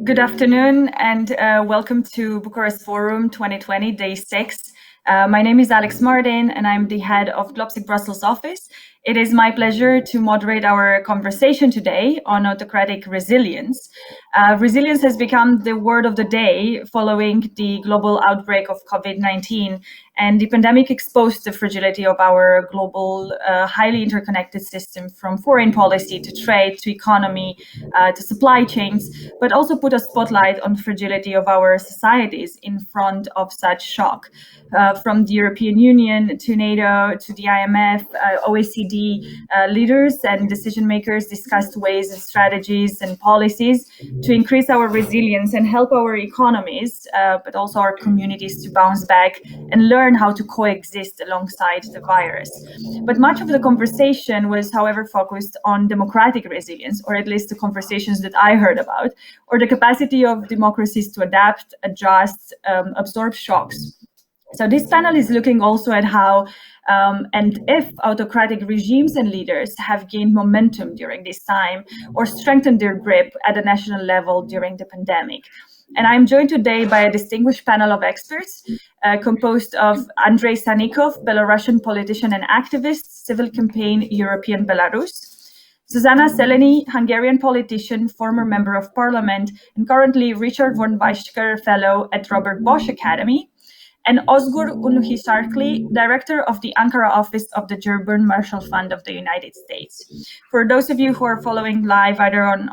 Good afternoon and welcome to Bucharest Forum 2020, Day 6. My name is Alex Martin and I'm the head of Globsic Brussels office. It is my pleasure to moderate our conversation today on autocratic resilience. Resilience has become the word of the day following the global outbreak of COVID-19, and the pandemic exposed the fragility of our global, highly interconnected system, from foreign policy to trade to economy to supply chains, but also put a spotlight on the fragility of our societies in front of such shock. From the European Union to NATO to the IMF, OECD, leaders and decision makers discussed ways and strategies and policies to increase our resilience and help our economies, but also our communities to bounce back and learn how to coexist alongside the virus. But much of the conversation was, however, focused on democratic resilience, or at least the conversations that I heard about, or the capacity of democracies to adapt, adjust, absorb shocks. So this panel is looking also at how and if autocratic regimes and leaders have gained momentum during this time or strengthened their grip at a national level during the pandemic. And I'm joined today by a distinguished panel of experts composed of Andrei Sannikov, Belarusian politician and activist, civil campaign European Belarus; Zsuzsanna Szelényi, Hungarian politician, former member of parliament, and currently Richard von Weizsäcker Fellow at Robert Bosch Academy; and Ozgur Unhisarkli, director of the Ankara office of the German Marshall Fund of the United States. For those of you who are following live either on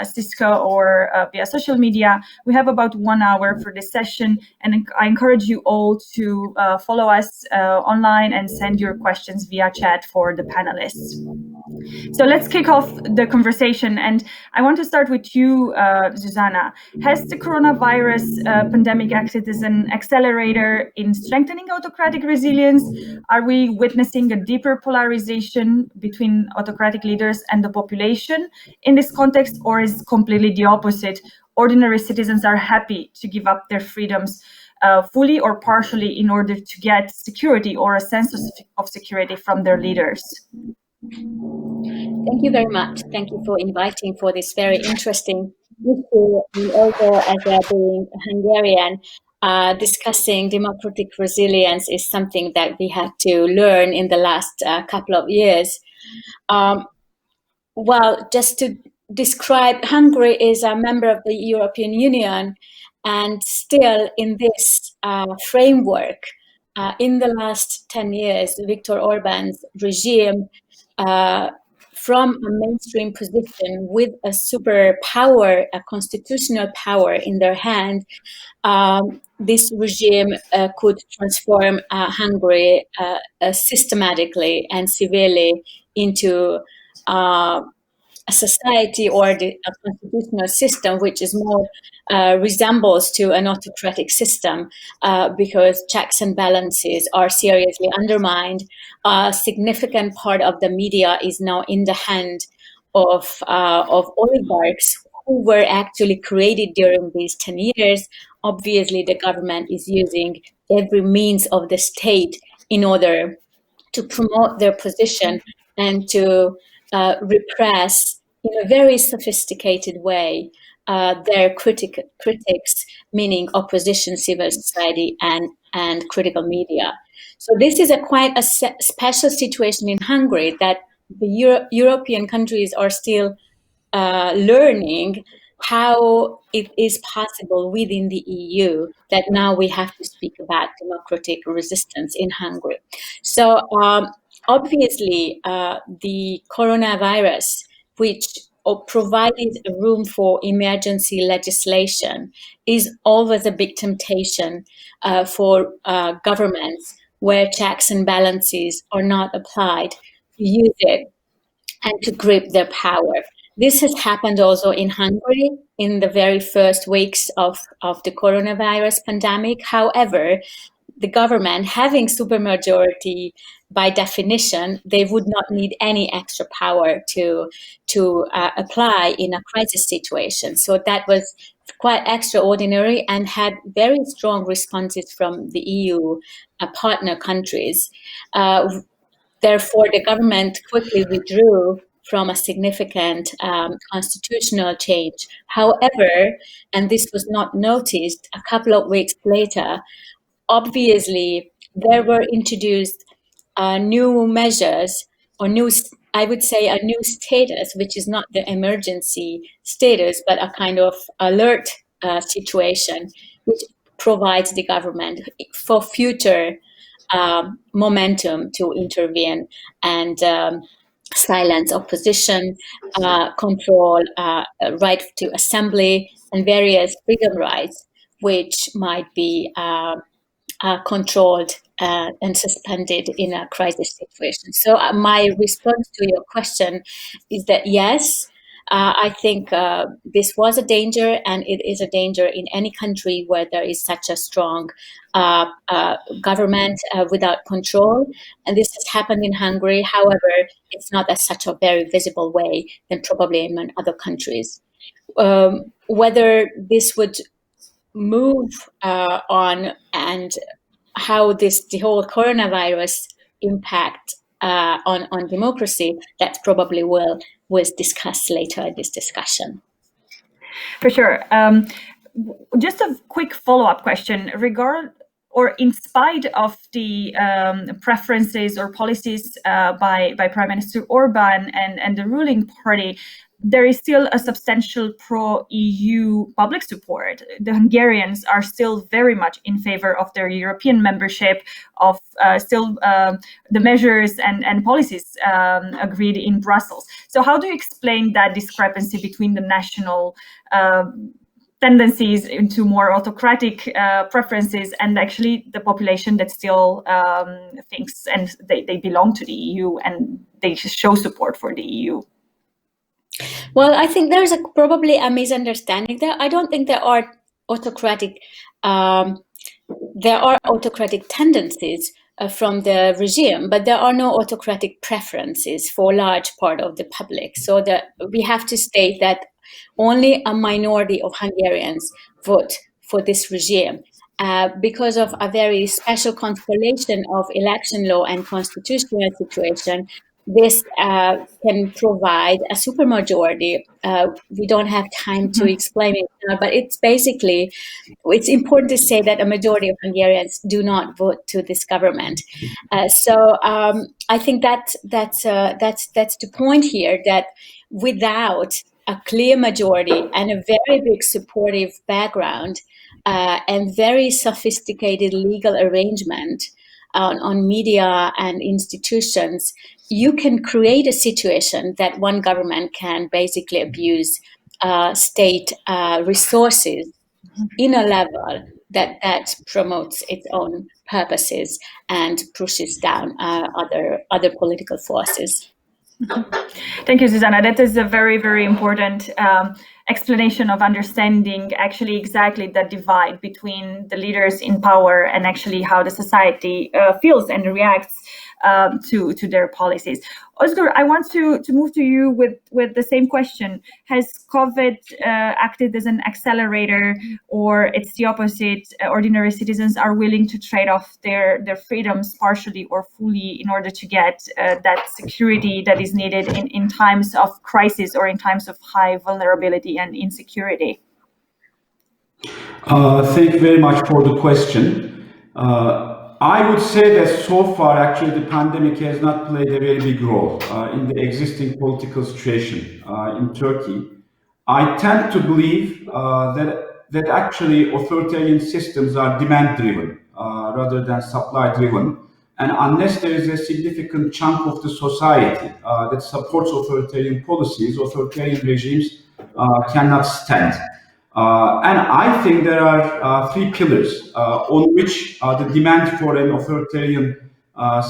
Cisco or via social media, we have about 1 hour for this session, and I encourage you all to follow us online and send your questions via chat for the panelists. So let's kick off the conversation, and I want to start with you, Zsuzsanna. Has the coronavirus pandemic acted as an accelerator in strengthening autocratic resilience? Are we witnessing a deeper polarization between autocratic leaders and the population in this context, or is it completely the opposite? Ordinary citizens are happy to give up their freedoms fully or partially in order to get security or a sense of security from their leaders. Thank you very much. Thank you for inviting for this very interesting issue. And also, as being Hungarian, discussing democratic resilience is something that we had to learn in the last couple of years. Well, just to describe, Hungary is a member of the European Union, and still in this framework, in the last 10 years, Viktor Orban's regime, from a mainstream position with a superpower, a constitutional power in their hand, this regime could transform Hungary systematically and severely into a society or a constitutional system which is more resembles to an autocratic system because checks and balances are seriously undermined. A significant part of the media is now in the hand of oligarchs who were actually created during these 10 years. Obviously, the government is using every means of the state in order to promote their position and to repress in a very sophisticated way their critics, meaning opposition, civil society, and critical media. So this is quite a special situation in Hungary that the European countries are still learning how it is possible within the EU that now we have to speak about democratic resistance in Hungary. So obviously, the coronavirus, which provided room for emergency legislation, is always a big temptation for governments where checks and balances are not applied to use it and to grip their power. This has happened also in Hungary in the very first weeks of the coronavirus pandemic. However, the government, having supermajority by definition, they would not need any extra power to apply in a crisis situation. So that was quite extraordinary and had very strong responses from the EU partner countries. Therefore, the government quickly withdrew from a significant constitutional change. However, and this was not noticed, a couple of weeks later, obviously there were introduced new measures or I would say a new status, which is not the emergency status, but a kind of alert situation, which provides the government for future momentum to intervene and silence opposition, control right to assembly, and various freedom rights, which might be controlled and suspended in a crisis situation. So my response to your question is that yes, I think this was a danger, and it is a danger in any country where there is such a strong government without control. And this has happened in Hungary. However, it's not as such a very visible way than probably in other countries. Whether this would move on and how the whole coronavirus impact on democracy, that probably was discussed later in this discussion. For sure. Just a quick follow-up question. In spite of the preferences or policies by Prime Minister Orban and the ruling party, there is still a substantial pro-EU public support. The Hungarians are still very much in favor of their European membership, of the measures and policies agreed in Brussels. So how do you explain that discrepancy between the national tendencies into more autocratic preferences and actually the population that still thinks and they belong to the EU and they just show support for the EU? Well, I think there's probably a misunderstanding there. I don't think there are autocratic tendencies from the regime, but there are no autocratic preferences for a large part of the public. So we have to state that only a minority of Hungarians vote for this regime. Because of a very special constellation of election law and constitutional situation, this can provide a supermajority. We don't have time to explain it now, but it's important to say that a majority of Hungarians do not vote to this government. So I think that's the point here, that without a clear majority and a very big supportive background and very sophisticated legal arrangement on media and institutions, you can create a situation that one government can basically abuse state resources in a level that promotes its own purposes and pushes down other political forces. Thank you, Zsuzsanna. That is a very, very important explanation of understanding actually exactly that divide between the leaders in power and actually how the society feels and reacts to their policies. Özgür, I want to move to you with the same question. Has COVID acted as an accelerator, or it's the opposite? Ordinary citizens are willing to trade off their freedoms partially or fully in order to get that security that is needed in times of crisis or in times of high vulnerability and insecurity? Thank you very much for the question. I would say that so far, actually, the pandemic has not played a very big role in the existing political situation in Turkey. I tend to believe that actually authoritarian systems are demand-driven rather than supply-driven. And unless there is a significant chunk of the society that supports authoritarian policies, authoritarian regimes cannot stand. And I think there are three pillars on which the demand for an authoritarian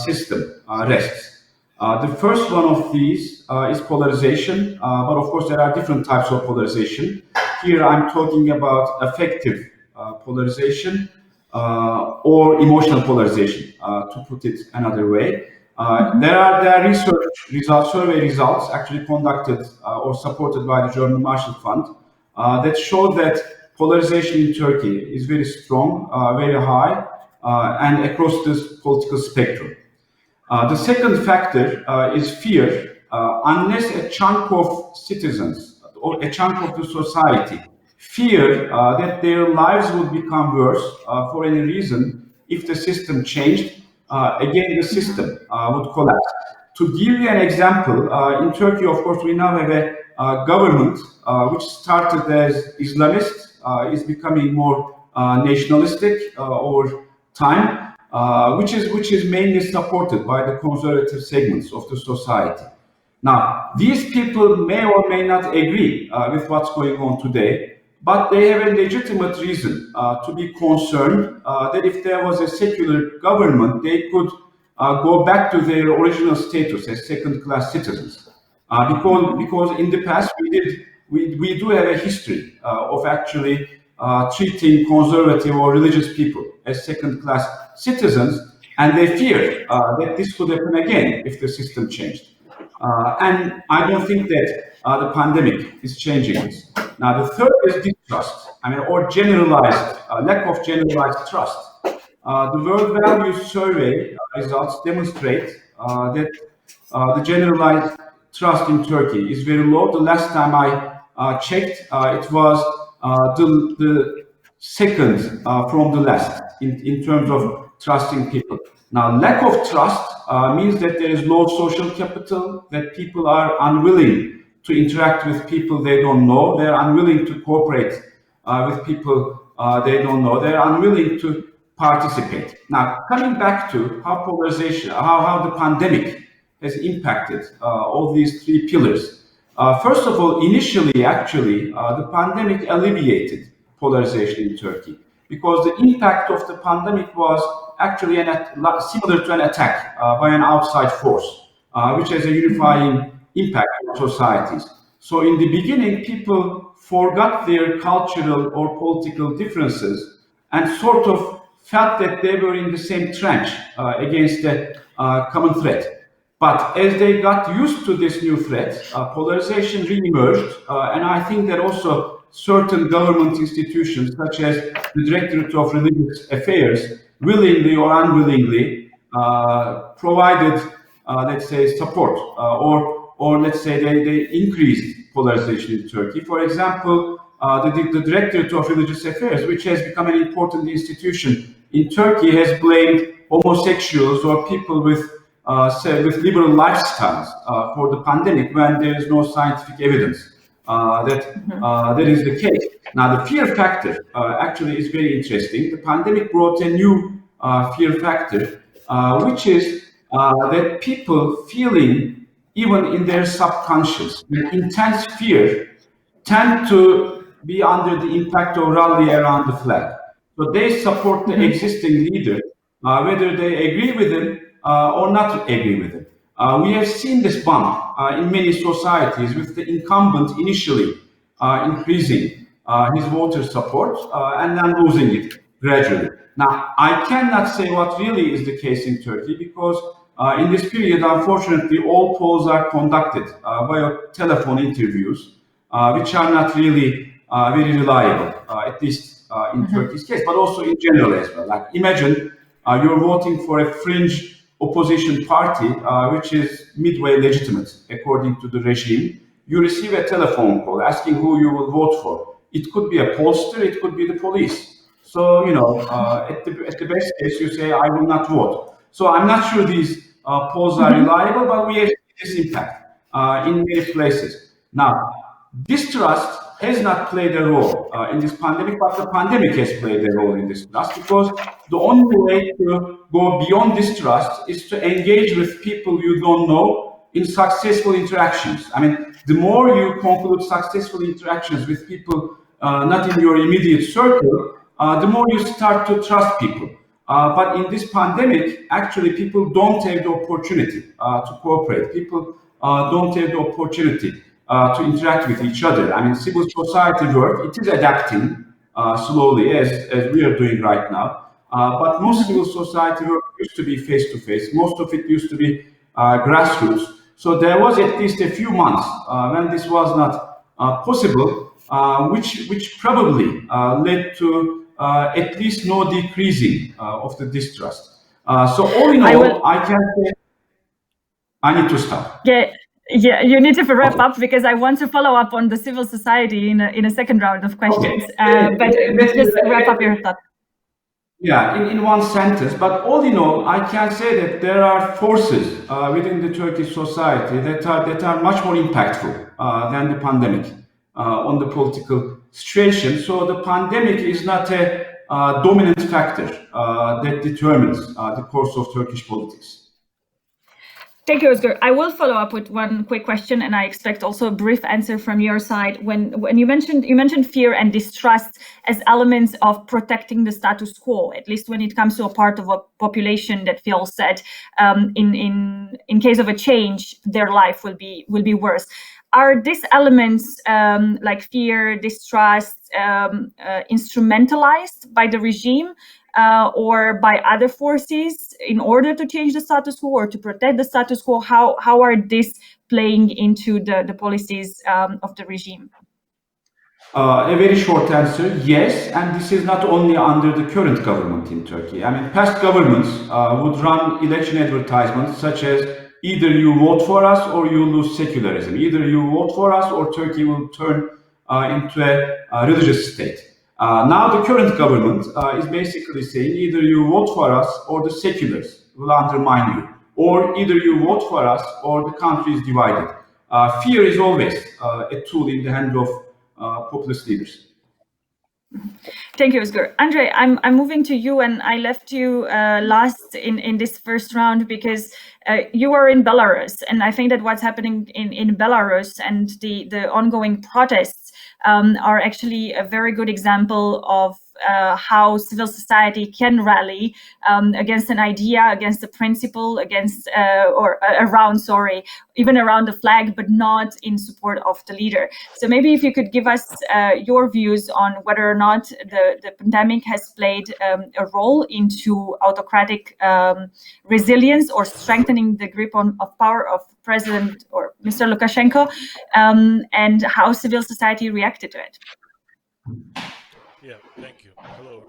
system rests. The first one of these is polarization, but of course there are different types of polarization. Here I'm talking about affective polarization or emotional polarization, to put it another way. There are research results, survey results actually conducted or supported by the German Marshall Fund that show that polarization in Turkey is very strong, very high, and across this political spectrum. The second factor is fear, unless a chunk of citizens or a chunk of the society fear that their lives would become worse for any reason if the system changed, again, the system would collapse. To give you an example, in Turkey, of course, we now have a government which started as Islamist, is becoming more nationalistic over time, which is mainly supported by the conservative segments of the society. Now, these people may or may not agree with what's going on today, but they have a legitimate reason to be concerned that if there was a secular government, they could go back to their original status as second-class citizens. Because in the past we do have a history of actually treating conservative or religious people as second-class citizens, and they fear that this could happen again if the system changed. And I don't think that the pandemic is changing this. Now, the third is distrust, or generalized, lack of generalized trust. The World Values Survey results demonstrate that the generalized trust in Turkey is very low. The last time I checked, it was the second from the last in terms of trusting people. Now, lack of trust means that there is low social capital, that people are unwilling to interact with people they don't know. They're unwilling to cooperate with people they don't know. They're unwilling to participate. Now, coming back to how polarization, how the pandemic has impacted all these three pillars. First of all, initially, actually, the pandemic alleviated polarization in Turkey because the impact of the pandemic was actually similar to an attack by an outside force, which has a unifying impact on societies. So in the beginning, people forgot their cultural or political differences and sort of felt that they were in the same trench against a common threat. But as they got used to this new threat, polarization re-emerged, and I think that also certain government institutions, such as the Directorate of Religious Affairs, willingly or unwillingly provided, let's say, support, or let's say they increased polarization in Turkey. For example, the Directorate of Religious Affairs, which has become an important institution in Turkey, has blamed homosexuals or people with liberal lifestyles for the pandemic when there is no scientific evidence that is the case. Now, the fear factor actually is very interesting. The pandemic brought a new fear factor, which is that people feeling, even in their subconscious, intense fear, tend to be under the impact of rally around the flag. So they support the existing leader, whether they agree with him or not agree with him. We have seen this bump in many societies with the incumbent initially increasing his voter support and then losing it gradually. Now, I cannot say what really is the case in Turkey because in this period, unfortunately, all polls are conducted via telephone interviews, which are not really very reliable, at least in Turkey's case, but also in general as well. Like, imagine you're voting for a fringe opposition party, which is midway legitimate according to the regime. You receive a telephone call asking who you will vote for. It could be a pollster, it could be the police. So, at the best case, you say, I will not vote. So I'm not sure these polls are reliable, but we have this impact in many places. Now, distrust has not played a role in this pandemic, but the pandemic has played a role in distrust because the only way to go beyond distrust is to engage with people you don't know in successful interactions. I mean, the more you conclude successful interactions with people not in your immediate circle, the more you start to trust people. But in this pandemic, actually, people don't have the opportunity to cooperate. People don't have the opportunity to interact with each other. I mean, civil society work, it is adapting slowly as we are doing right now. But most civil society work used to be face-to-face. Most of it used to be grassroots. So there was at least a few months when this was not possible, which probably led to at least no decreasing of the distrust. So all in all, I can say I need to stop. Yeah. Yeah, you need to wrap up because I want to follow up on the civil society in a second round of questions. Okay. But just wrap up your thought. Yeah, in one sentence, but all in all, I can say that there are forces within the Turkish society that are much more impactful than the pandemic on the political situation. So the pandemic is not a dominant factor that determines the course of Turkish politics. Thank you, Özgür. I will follow up with one quick question, and I expect also a brief answer from your side. When you mentioned fear and distrust as elements of protecting the status quo, at least when it comes to a part of a population that feels that in case of a change, their life will be worse. Are these elements like fear, distrust, instrumentalized by the regime? Or by other forces in order to change the status quo or to protect the status quo? How are these playing into the policies of the regime? A very short answer, yes, and this is not only under the current government in Turkey. I mean, past governments would run election advertisements such as either you vote for us or you lose secularism. Either you vote for us or Turkey will turn into a religious state. Now the current government is basically saying either you vote for us or the seculars will undermine you, or either you vote for us or the country is divided. Fear is always a tool in the hand of populist leaders. Thank you, Özgür. Andrei, I'm moving to you, and I left you last in this first round because you are in Belarus, and I think that what's happening in Belarus and the ongoing protests are actually a very good example of how civil society can rally against an idea, against a principle, even around the flag, but not in support of the leader. So maybe if you could give us your views on whether or not the pandemic has played a role into autocratic resilience or strengthening the grip of power of President or Mr. Lukashenko, and how civil society reacted to it. Yeah, thank you. Hello.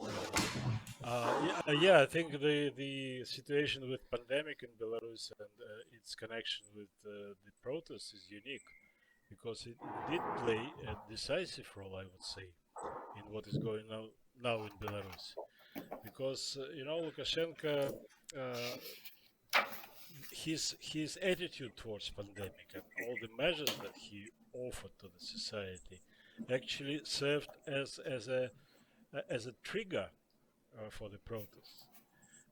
I think the situation with pandemic in Belarus and its connection with the protests is unique because it did play a decisive role, I would say, in what is going on now in Belarus. Because Lukashenko, his attitude towards pandemic and all the measures that he offered to the society actually served as a trigger for the protests,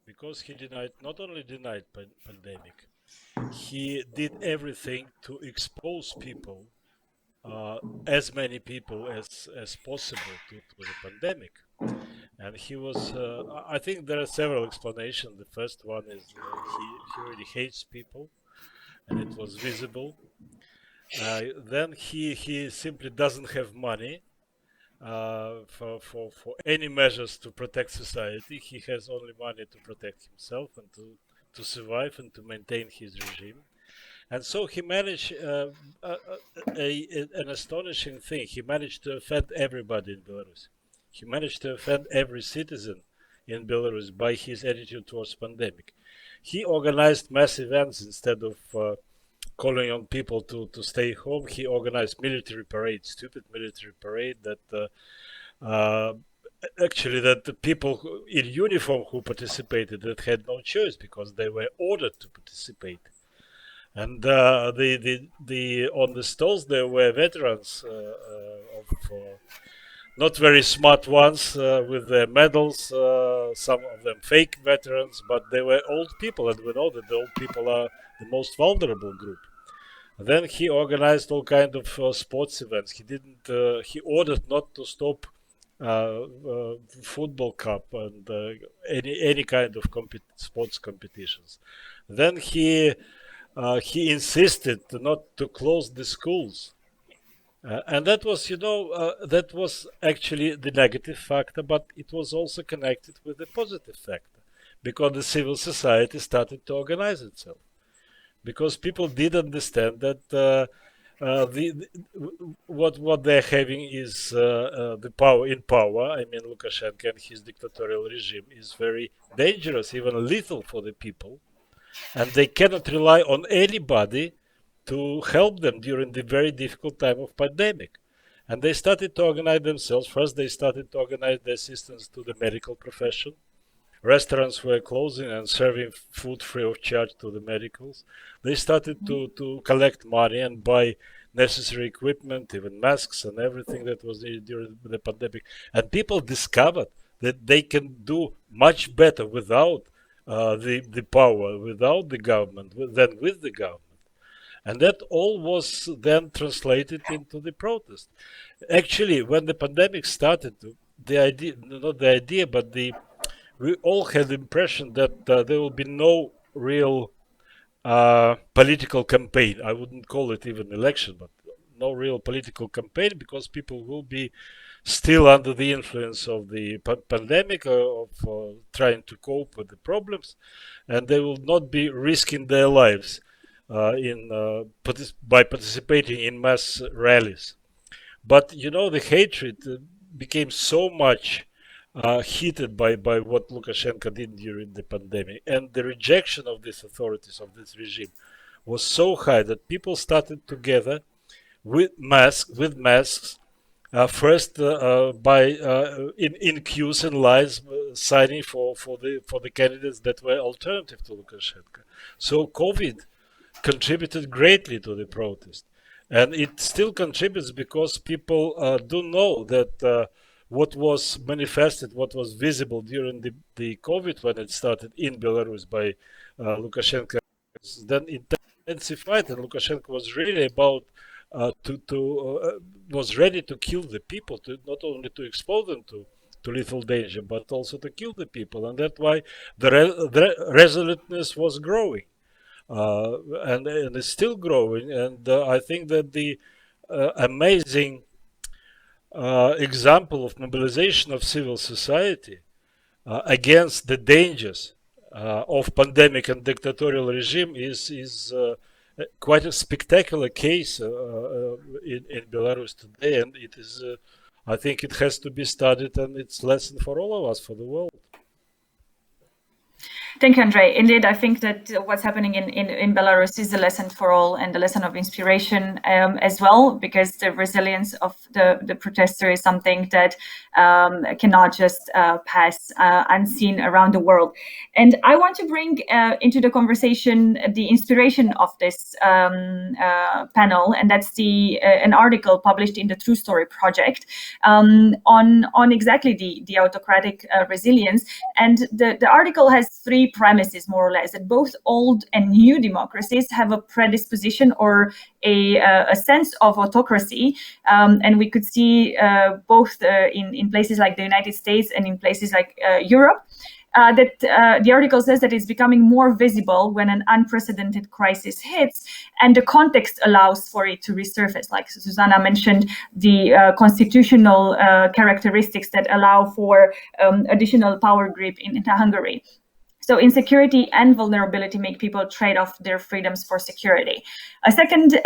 because he not only denied pandemic, he did everything to expose people, as many people as possible to the pandemic. And he was, I think there are several explanations. The first one is he really hates people, and it was visible. Then he simply doesn't have money for any measures to protect society. He has only money to protect himself and to survive and to maintain his regime. And so he managed an astonishing thing. He managed to offend everybody in Belarus. He managed to offend every citizen in Belarus by his attitude towards pandemic. He organized mass events instead of calling on people to stay home. He organized stupid military parade that the people in uniform who participated that had no choice because they were ordered to participate. And on the stalls there were veterans not very smart ones with their medals, some of them fake veterans, but they were old people, and we know that the old people are the most vulnerable group. Then he organized all kind of sports events. He ordered not to stop football cup and any kind of sports competitions. Then he insisted not to close the schools. And that was actually the negative factor, but it was also connected with the positive factor, because the civil society started to organize itself. Because people did understand that what they're having is the power in power. I mean, Lukashenko and his dictatorial regime is very dangerous, even lethal for the people, and they cannot rely on anybody to help them during the very difficult time of pandemic. And they started to organize themselves. First, they started to organize the assistance to the medical profession. Restaurants were closing and serving food free of charge to the medicals. They started to collect money and buy necessary equipment, even masks and everything that was needed during the pandemic. And people discovered that they can do much better without the power, without the government, than with the government. And that all was then translated into the protest. Actually, when the pandemic started, the idea, not the idea, but we all had the impression that there will be no real political campaign. I wouldn't call it even election, but no real political campaign, because people will be still under the influence of the pandemic, of trying to cope with the problems, and they will not be risking their lives by participating in mass rallies. But you know, the hatred became so much heated by what Lukashenko did during the pandemic, and the rejection of these authorities, of this regime, was so high that people started to gather with masks, first in queues and lines, signing for the candidates that were alternative to Lukashenko. So COVID contributed greatly to the protest, and it still contributes because people do know that what was manifested, what was visible during the COVID when it started in Belarus by Lukashenko, then intensified, and Lukashenko was really about was ready to kill the people, to not only to expose them to lethal danger, but also to kill the people, and that's why the resoluteness was growing. And it's still growing, and I think that the amazing example of mobilization of civil society against the dangers of pandemic and dictatorial regime is quite a spectacular case in Belarus today, and it is. I think it has to be studied, and it's a lesson for all of us, for the world. Thank you, Andrei. Indeed, I think that what's happening in Belarus is a lesson for all, and a lesson of inspiration as well, because the resilience of the protester is something that cannot just pass unseen around the world. And I want to bring into the conversation the inspiration of this panel, and that's an article published in the True Story Project on exactly the autocratic resilience. And the article has three premises, more or less, that both old and new democracies have a predisposition or a sense of autocracy, and we could see both in places like the United States and in places like Europe. That the article says that it's becoming more visible when an unprecedented crisis hits, and the context allows for it to resurface. Like Zsuzsanna mentioned, the constitutional characteristics that allow for additional power grip in Hungary. So insecurity and vulnerability make people trade off their freedoms for security. A second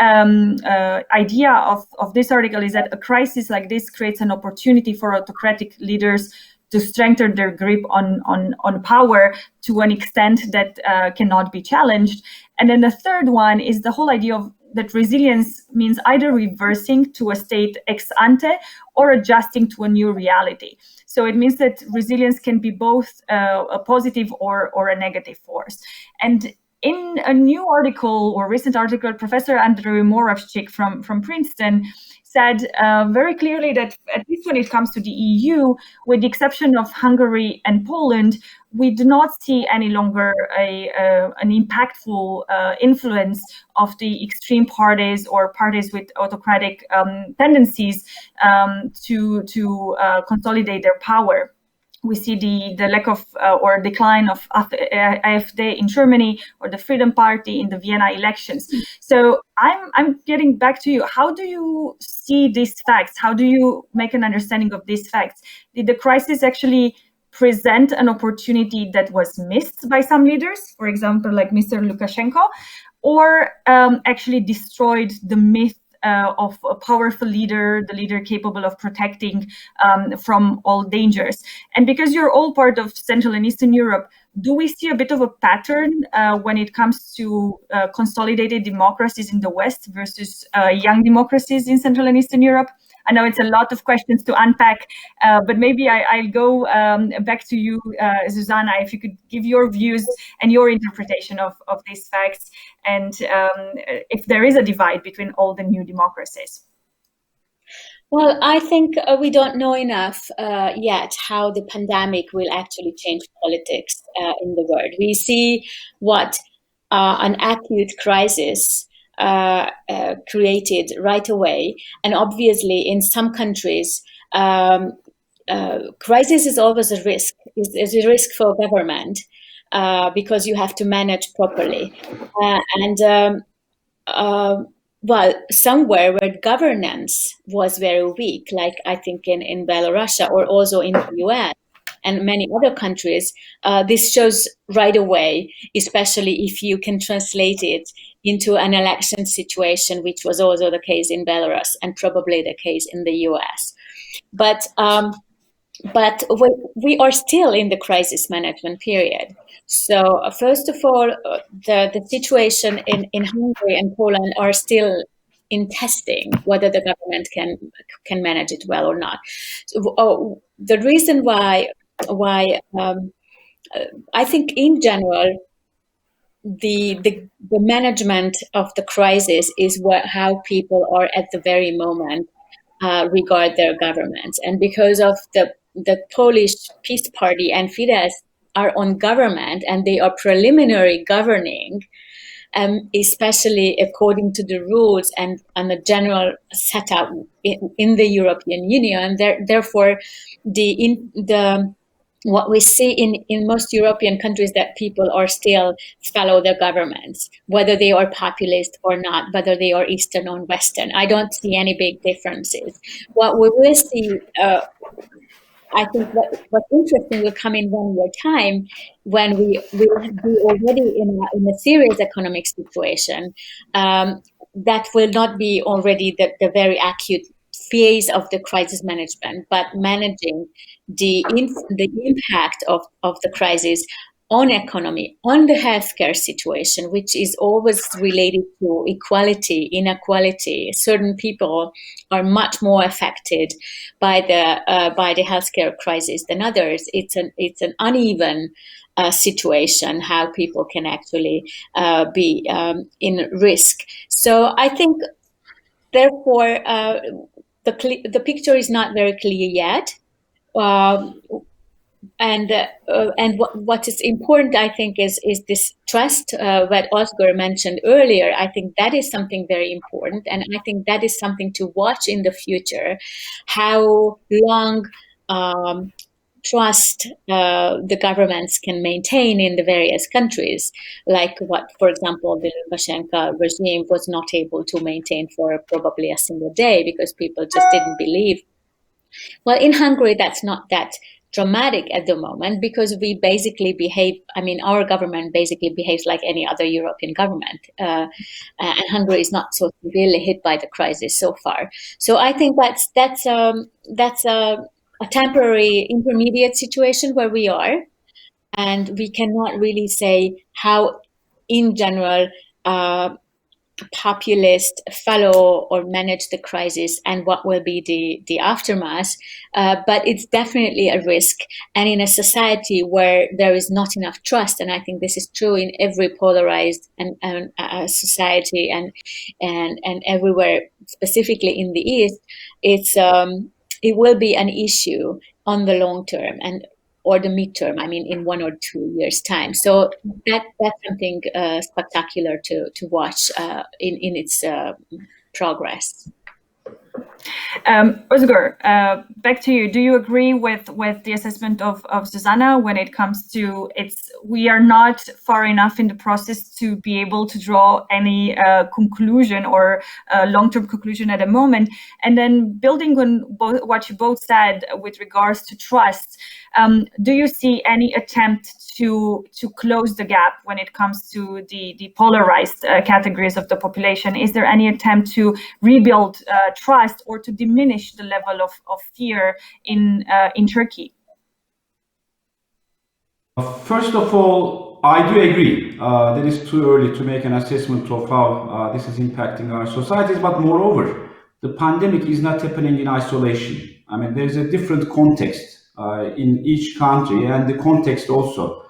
idea of this article is that a crisis like this creates an opportunity for autocratic leaders to strengthen their grip on power to an extent that cannot be challenged. And then the third one is the whole idea of that resilience means either reversing to a state ex ante or adjusting to a new reality. So it means that resilience can be both a positive or a negative force. And in a new article or recent article, Professor Andrei Sannikov from Princeton said very clearly that, at least when it comes to the EU, with the exception of Hungary and Poland, we do not see any longer an impactful influence of the extreme parties or parties with autocratic tendencies to consolidate their power. We see the lack of or decline of AfD in Germany, or the Freedom Party in the Vienna elections. So I'm getting back to you. How do you see these facts? How do you make an understanding of these facts? Did the crisis actually present an opportunity that was missed by some leaders, for example, like Mr. Lukashenko, or actually destroyed the myth of a powerful leader, the leader capable of protecting from all dangers. And because you're all part of Central and Eastern Europe, do we see a bit of a pattern when it comes to consolidated democracies in the West versus young democracies in Central and Eastern Europe? I know it's a lot of questions to unpack, but maybe I'll go back to you, Zsuzsanna, if you could give your views and your interpretation of these facts, and if there is a divide between all the new democracies. Well, I think we don't know enough yet how the pandemic will actually change politics in the world. We see what an acute crisis created right away. And obviously, in some countries, crisis is always a risk. It's a risk for government because you have to manage properly. Well, somewhere where governance was very weak, like I think in Belarus or also in the US and many other countries, this shows right away, especially if you can translate it into an election situation, which was also the case in Belarus and probably the case in the US. But we are still in the crisis management period. So first of all, the situation in Hungary and Poland are still in testing whether the government can manage it well or not. So, the reason why I think in general the management of the crisis is how people are at the very moment regard their governments, and because of the Polish Peace Party and Fidesz are on government and they are preliminary governing, especially according to the rules and the general setup in the European Union. Therefore, what we see in most European countries that people are still follow their governments, whether they are populist or not, whether they are Eastern or Western. I don't see any big differences. What we will see, I think what's interesting will come in 1 year time when we will be already in a serious economic situation. That will not be already the very acute phase of the crisis management, but managing the impact of the crisis on economy, on the healthcare situation, which is always related to equality, inequality. Certain people are much more affected by the healthcare crisis than others. It's an uneven situation how people can actually be in risk. So I think, therefore, the picture is not very clear yet. And what is important, I think, is this trust that Oscar mentioned earlier. I think that is something very important, and I think that is something to watch in the future. How long trust the governments can maintain in the various countries, like what, for example, the Lukashenko regime was not able to maintain for probably a single day because people just didn't believe. Well, in Hungary, that's not that dramatic at the moment because we basically our government basically behaves like any other European government, and Hungary is not so severely hit by the crisis so far. So I think that's a temporary intermediate situation where we are, and we cannot really say how, in general, populist follow or manage the crisis and what will be the aftermath, but it's definitely a risk. And in a society where there is not enough trust, and I think this is true in every polarized and society and everywhere, specifically in the East, it will be an issue on the long term or the midterm, in 1 or 2 years' time. So that's something spectacular to watch in its progress. Özgür, back to you. Do you agree with the assessment of Zsuzsanna when it comes to we are not far enough in the process to be able to draw any conclusion or long-term conclusion at the moment? And then building on what you both said with regards to trust, Do you see any attempt to close the gap when it comes to the polarized categories of the population? Is there any attempt to rebuild trust or to diminish the level of fear in Turkey? First of all, I do agree that it's too early to make an assessment of how this is impacting our societies, but moreover, the pandemic is not happening in isolation. I mean, there's a different context in each country, and the context also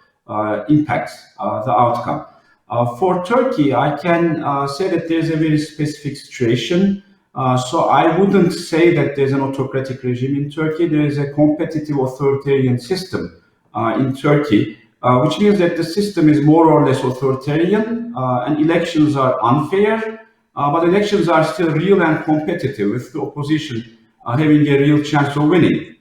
impacts the outcome. For Turkey, I can say that there's a very specific situation. So I wouldn't say that there's an autocratic regime in Turkey. There is a competitive authoritarian system in Turkey, which means that the system is more or less authoritarian, and elections are unfair, but elections are still real and competitive, with the opposition having a real chance of winning.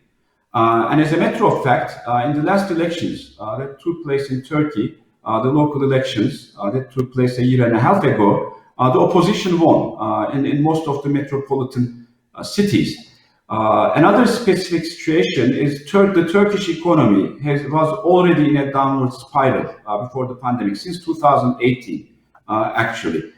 And as a matter of fact, in the last elections that took place in Turkey, the local elections that took place a year and a half ago, the opposition won in most of the metropolitan cities. Another specific situation is the Turkish economy was already in a downward spiral before the pandemic, since 2018, actually,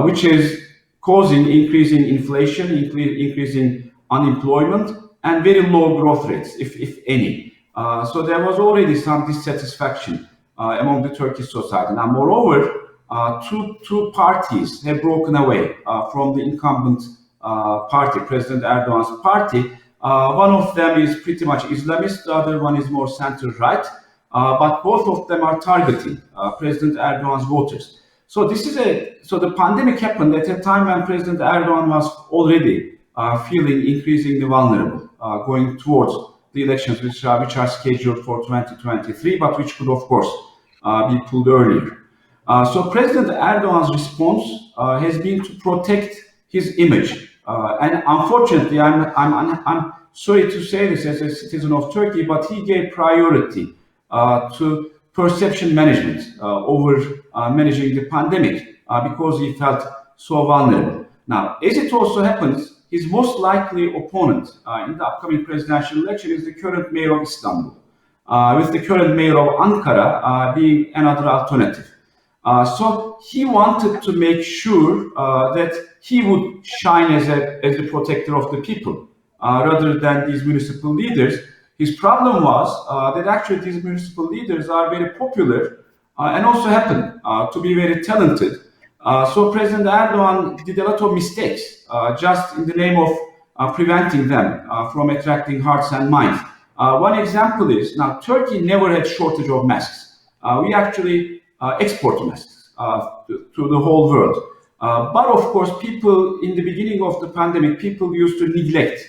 which is causing increasing inflation, increasing unemployment, and very low growth rates, if any. So there was already some dissatisfaction among the Turkish society. Now, moreover, two parties have broken away from the incumbent party, President Erdogan's party. One of them is pretty much Islamist, the other one is more center-right, but both of them are targeting President Erdogan's voters. So the pandemic happened at a time when President Erdogan was already feeling increasingly vulnerable, going towards the elections which are scheduled for 2023, but which could, of course, be pulled earlier. So President Erdogan's response has been to protect his image. And unfortunately, I'm sorry to say this as a citizen of Turkey, but he gave priority to perception management over managing the pandemic because he felt so vulnerable. Now, as it also happens, his most likely opponent in the upcoming presidential election is the current mayor of Istanbul, with the current mayor of Ankara being another alternative. So he wanted to make sure that he would shine as the protector of the people rather than these municipal leaders. His problem was that actually these municipal leaders are very popular and also happen to be very talented. So President Erdogan did a lot of mistakes just in the name of preventing them from attracting hearts and minds. One example is, now Turkey never had shortage of masks. We actually export masks to the whole world. But of course, people in the beginning of the pandemic, people used to neglect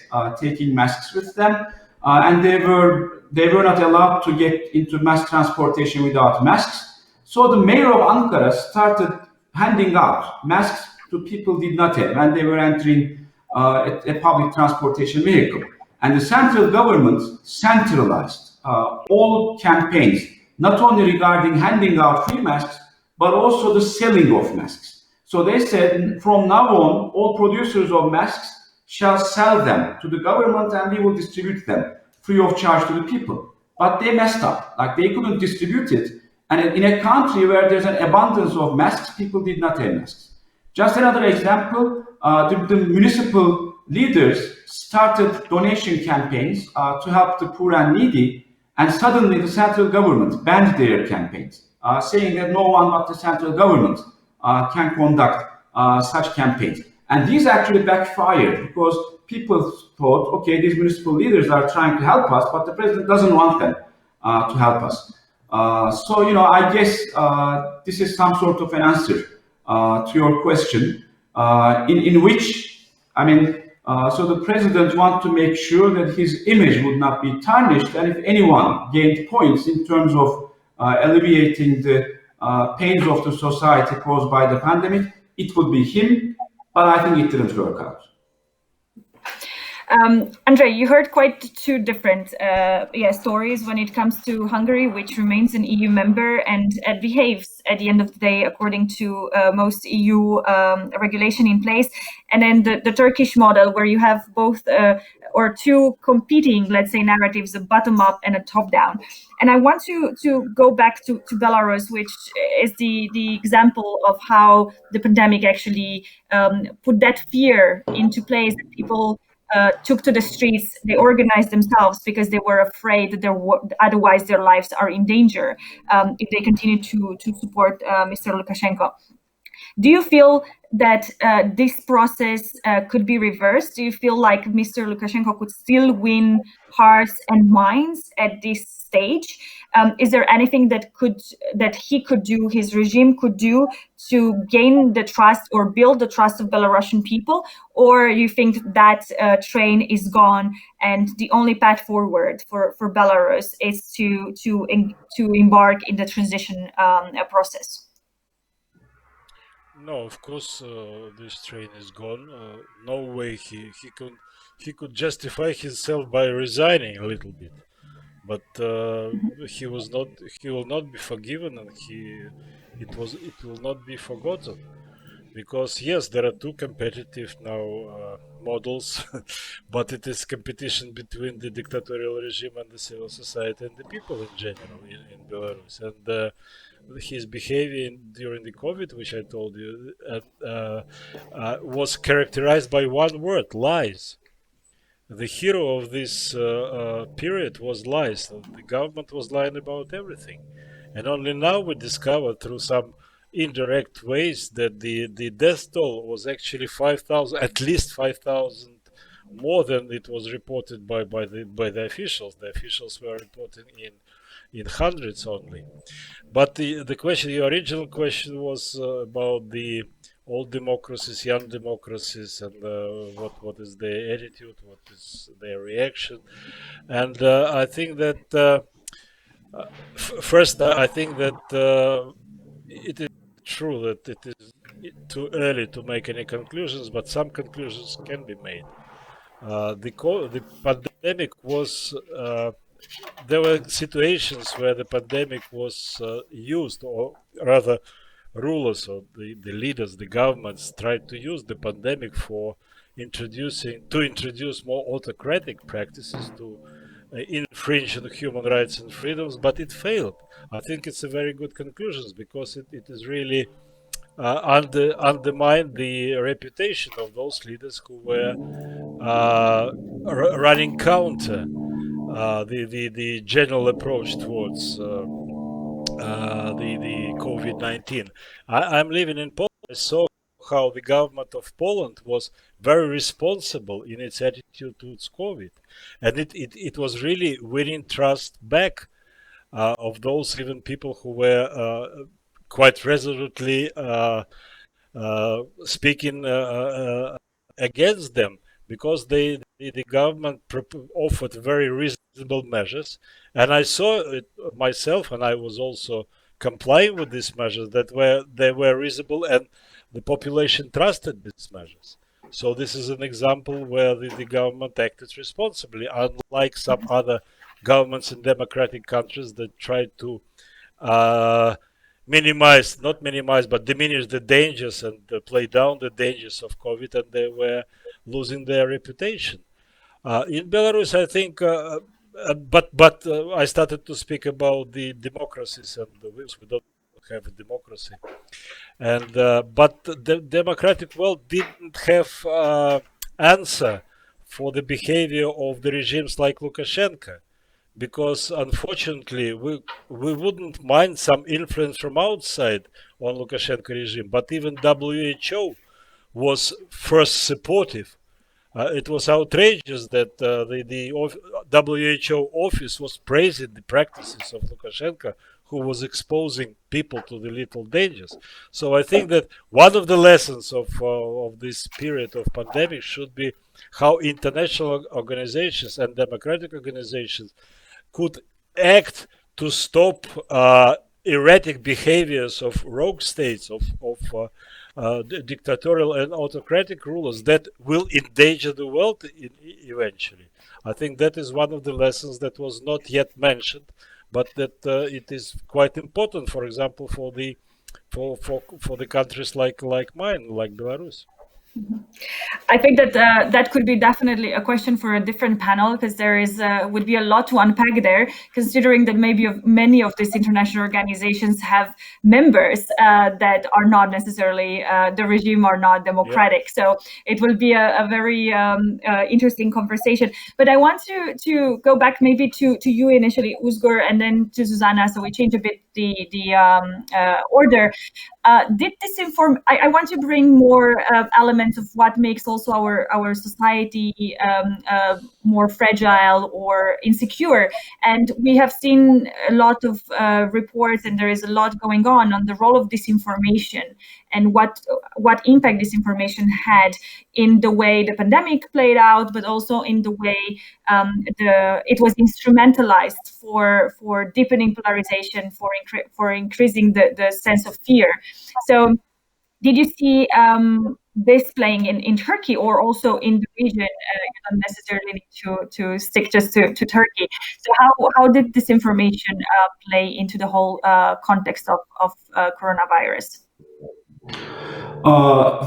taking masks with them, and they were not allowed to get into mass transportation without masks. So the mayor of Ankara started handing out masks to people did not have when they were entering a public transportation vehicle. And the central government centralized all campaigns, not only regarding handing out free masks, but also the selling of masks. So they said, from now on, all producers of masks shall sell them to the government and we will distribute them free of charge to the people. But they messed up, like they couldn't distribute it. And in a country where there's an abundance of masks, people did not have masks. Just another example, the municipal leaders started donation campaigns to help the poor and needy, and suddenly the central government banned their campaigns, saying that no one but the central government can conduct such campaigns. And these actually backfired because people thought, okay, these municipal leaders are trying to help us, but the president doesn't want them to help us. So, I guess this is some sort of an answer to your question, in which, so the president wants to make sure that his image would not be tarnished, and if anyone gained points in terms of alleviating the pains of the society caused by the pandemic, it would be him, but I think it didn't work out. Andrei, you heard quite two different stories when it comes to Hungary, which remains an EU member and behaves at the end of the day according to most EU regulation in place, and then the Turkish model, where you have both or two competing, let's say, narratives, a bottom up and a top down. And I want to go back to Belarus, which is the example of how the pandemic actually put that fear into place. People took to the streets. They organized themselves because they were afraid that otherwise their lives are in danger if they continue to support Mr. Lukashenko. Do you feel that this process could be reversed? Do you feel like Mr. Lukashenko could still win hearts and minds at this stage? Is there anything that he could do, his regime could do, to gain the trust or build the trust of Belarusian people? Or you think that train is gone and the only path forward for Belarus is to embark in the transition process? No, of course, this train is gone. No way he could justify himself by resigning a little bit, but he will not be forgiven, and it will not be forgotten, because yes, there are two competitive now models, but it is competition between the dictatorial regime and the civil society and the people in general in Belarus, and his behavior during the COVID, which I told you, was characterized by one word: lies. The hero of this period was lies. The government was lying about everything, and only now we discovered through some indirect ways that the death toll was actually 5,000, at least 5,000 more than it was reported by the officials. The officials were reporting in hundreds only. But the question, the original question, was about the old democracies, young democracies, and what is their attitude, what is their reaction. And I think that first, I think that it is true that it is too early to make any conclusions, but some conclusions can be made. The pandemic was there were situations where the pandemic was used, or rather rulers or the leaders, the governments, tried to use the pandemic for introduce more autocratic practices, to infringe on human rights and freedoms, but it failed. I think it's a very good conclusion, because it is really undermined the reputation of those leaders who were running counter the general approach towards the COVID-19. I'm living in Poland. I saw how the government of Poland was very responsible in its attitude towards COVID, and it was really winning trust back of those even people who were quite resolutely speaking against them, because the government offered very reasonable measures, and I saw it myself, and I was also complying with these measures they were reasonable, and the population trusted these measures. So this is an example where the government acted responsibly, unlike some other governments in democratic countries that tried to diminish the dangers and play down the dangers of COVID, and they were losing their reputation. In Belarus, I think, but I started to speak about the democracies, and we don't have a democracy, and but the democratic world didn't have answer for the behavior of the regimes like Lukashenko, because unfortunately we wouldn't mind some influence from outside on Lukashenko regime, but even WHO was first supportive. It was outrageous that the WHO office was praising the practices of Lukashenko, who was exposing people to the lethal dangers. So I think that one of the lessons of this period of pandemic should be how international organizations and democratic organizations could act to stop erratic behaviors of rogue states, of dictatorial and autocratic rulers that will endanger the world eventually. I think that is one of the lessons that was not yet mentioned, but that it is quite important, for example, for the countries like mine, like Belarus. I think that that could be definitely a question for a different panel, because there is would be a lot to unpack there, considering that maybe many of these international organizations have members that are not necessarily the regime or not democratic. Yeah. So it will be a very interesting conversation. But I want to go back maybe to you initially, Uzgur, and then to Zsuzsanna. So we change a bit the order. Did this inform? I want to bring more elements of what makes also our society more fragile or insecure. And we have seen a lot of reports, and there is a lot going on the role of disinformation and what impact disinformation had in the way the pandemic played out, but also in the way it was instrumentalized for deepening polarization, for increasing the sense of fear. So did you see this playing in Turkey or also in the region? You don't necessarily need to stick just to Turkey. So how did this information play into the whole context of coronavirus?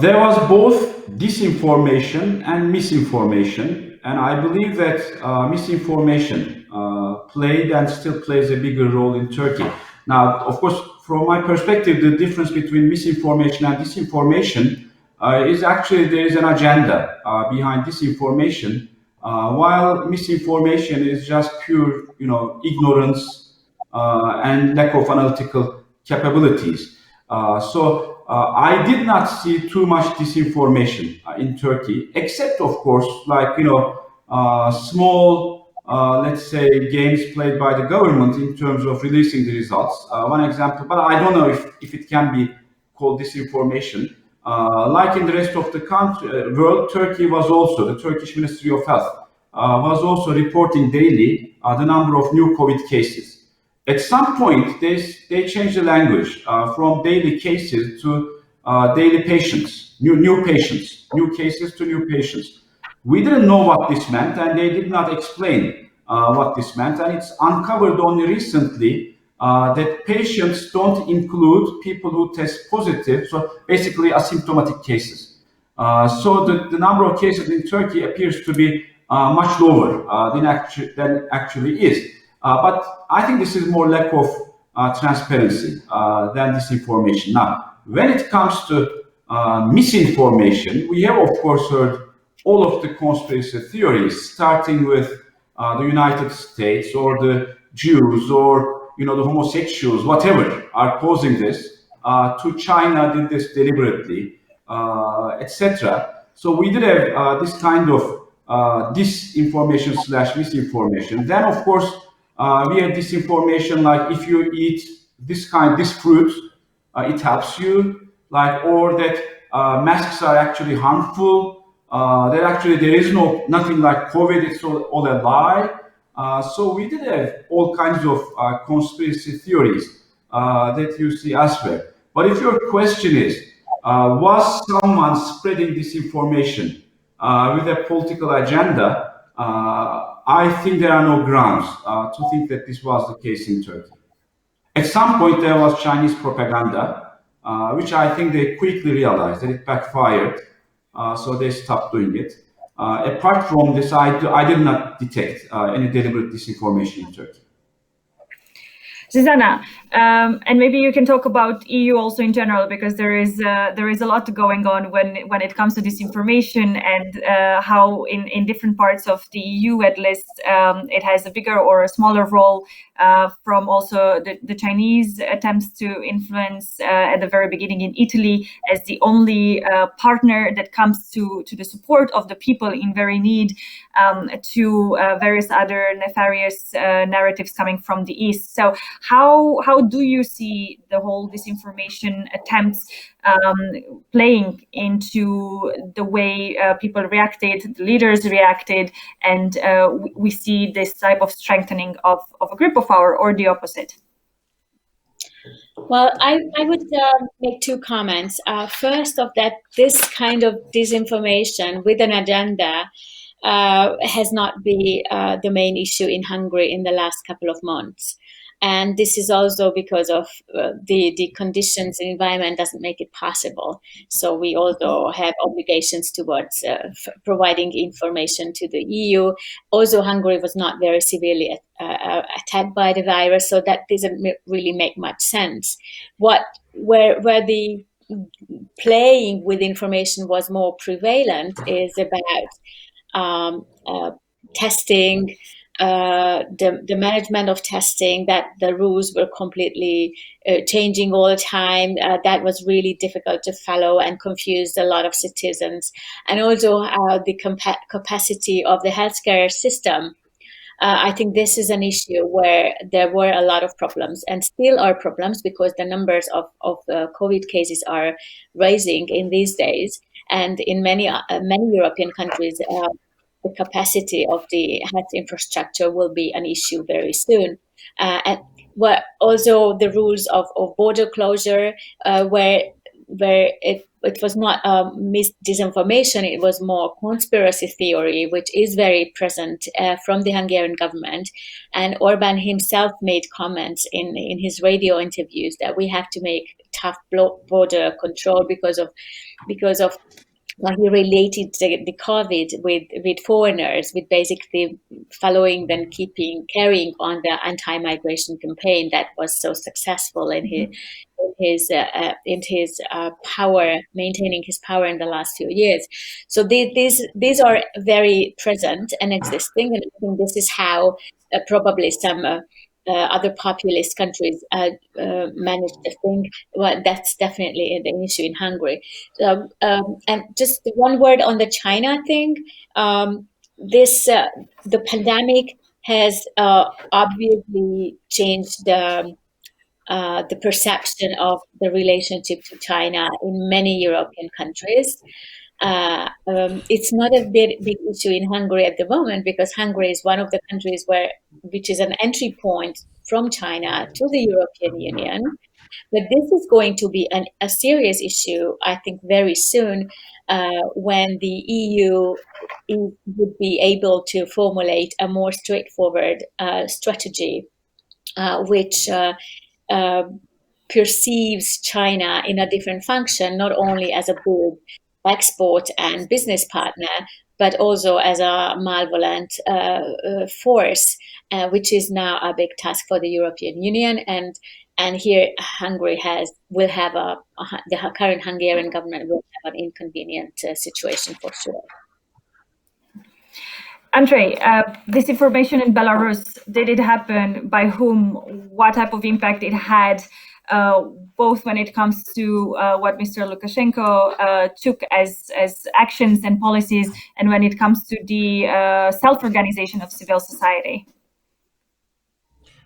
There was both disinformation and misinformation, and I believe that misinformation played and still plays a bigger role in Turkey. Now, of course, from my perspective, the difference between misinformation and disinformation is actually there is an agenda behind disinformation, while misinformation is just pure, ignorance and lack of analytical capabilities. So I did not see too much disinformation in Turkey, except, of course, like small. Let's say, games played by the government in terms of releasing the results. One example, but I don't know if it can be called disinformation. Like in the rest of the world, Turkey was also, the Turkish Ministry of Health was also reporting daily the number of new COVID cases. At some point, they changed the language from daily cases to daily patients, new patients, new cases to new patients. We didn't know what this meant, and they did not explain what this meant. And it's uncovered only recently that patients don't include people who test positive, so basically asymptomatic cases. So the number of cases in Turkey appears to be much lower than actually is. But I think this is more lack of transparency than disinformation. Now, when it comes to misinformation, we have, of course, heard all of the conspiracy theories, starting with the United States or the Jews or the homosexuals, whatever, are causing this. To China did this deliberately, etc. So we did have this kind of disinformation / misinformation. Then, of course, we had disinformation like if you eat this fruit, it helps you, or that masks are actually harmful. That actually there is nothing like COVID, it's all a lie. So we did have all kinds of conspiracy theories that you see elsewhere. But if your question is, was someone spreading disinformation with a political agenda, I think there are no grounds to think that this was the case in Turkey. At some point there was Chinese propaganda, which I think they quickly realized that it backfired. So they stopped doing it. Apart from this, I did not detect any deliberate disinformation in Turkey. Zsuzsanna, and maybe you can talk about EU also in general, because there is a lot going on when it comes to disinformation, and how in different parts of the EU, at least, it has a bigger or a smaller role from also the Chinese attempts to influence at the very beginning in Italy as the only partner that comes to the support of the people in very need, to various other nefarious narratives coming from the East. So how do you see the whole disinformation attempts playing into the way people reacted, the leaders reacted, and we see this type of strengthening of a group of power, or the opposite? Well, I would make two comments. First, of that this kind of disinformation with an agenda has not been the main issue in Hungary in the last couple of months. And this is also because of the conditions and environment doesn't make it possible. So we also have obligations towards providing information to the EU. Also, Hungary was not very severely attacked by the virus, so that doesn't really make much sense. Where the playing with information was more prevalent is about testing, the management of testing, that the rules were completely changing all the time. That was really difficult to follow and confused a lot of citizens. And also the capacity of the healthcare system. I think this is an issue where there were a lot of problems and still are problems because the numbers of COVID cases are rising in these days. And in many European countries, the capacity of the health infrastructure will be an issue very soon. And also the rules of border closure, where it was not disinformation, it was more conspiracy theory, which is very present from the Hungarian government. And Orban himself made comments in his radio interviews that we have to make tough border control because of he related the COVID with foreigners, with basically following them, carrying on the anti-migration campaign that was so successful in his power, maintaining his power in the last few years. So these are very present and existing, and I think this is how probably some other populist countries manage to think. Well, that's definitely an issue in Hungary. And just one word on the China thing. The pandemic has obviously changed the perception of the relationship to China in many European countries. It's not a big issue in Hungary at the moment because Hungary is one of the countries which is an entry point from China to the European Union. But this is going to be a serious issue, I think, very soon when the EU would be able to formulate a more straightforward strategy, which perceives China in a different function, not only as a big export and business partner, but also as a malevolent force, which is now a big task for the European Union. And here Hungary the current Hungarian government will have an inconvenient situation for sure. Andrei, this information in Belarus, did it happen? By whom? What type of impact it had? Both when it comes to what Mr. Lukashenko took as actions and policies, and when it comes to the self-organization of civil society.